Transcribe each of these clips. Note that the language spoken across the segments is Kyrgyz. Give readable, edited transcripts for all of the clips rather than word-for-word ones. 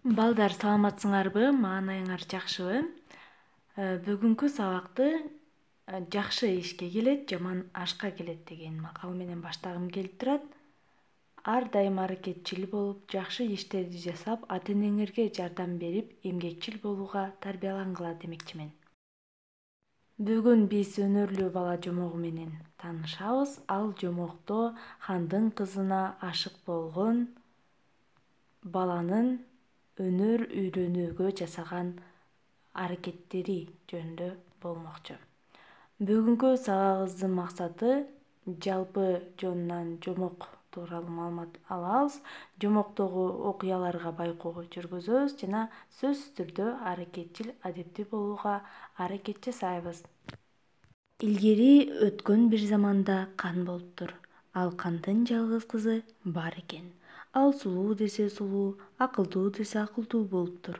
Балдар, саламатсыңарбы? Маанайыңар жакшыбы? Бүгүнкү сабакты жакшы ишке келет, жаман ашка келет деген макал менен баштагым келип турат. Ар дайым аракетчил болуп, жакшы иштерди жасап, ата-энеңерге жардам берип, эмгекчил болууга тарбиялангыла демекчимин. Бүгүн биз өнөрлүү бала жомогу менен таанышабыз. Ал жомокто хандын кызына ашык болгон баланын өнөр үйрөнүүгө жасаган аракеттери жөнүндө болмокчу. Бүгүнкү сабагыбыздын максаты жалпы жонунан жомок тууралуу маалымат алабыз, жомоктогу окуяларга байкоо жүргүзөбүз жана сөзсүз түрдө аракетчил, адептүү болууга аракет жасайбыз. Илгери өткөн бир заманда кан болуптур. Ал кандын жалгыз кызы бар экен. Ал сулуу десе сулуу, акылдуу десе акылдуу болуптур.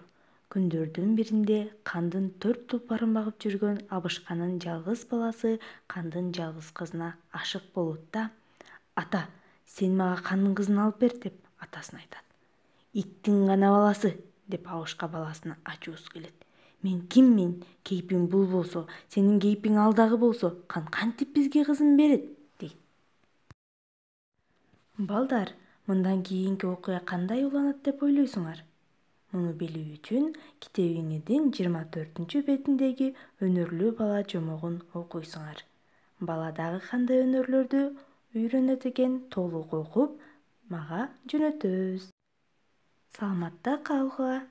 Күндөрдүн биринде кандын 4 тулпарын багып жүргөн Абышканын жалгыз баласы кандын жалгыз кызына ашык болот да: "Ата, сен мага кандын кызын алып бер" деп атасына айтат. "Иттин гана баласы" деп Абышка баласына ачуусу келет. "Мен киммин? Кейпиң бул болсо, сенин кейпиң ал дагы болсо, кантип бизге кызын берет?" дейт. Балдар, мындан кийинки окуя кандай уланат деп ойлойсуңар? Муну билүү үчүн китебиңердин 24 бетиндеги өнөрлүү бала жомогун окуйсуңар. Бала дагы кандай өнөрлөрдү үйрөнөт экен, толук окуп, мага жөнөтөбүз. Саламатта калгыла.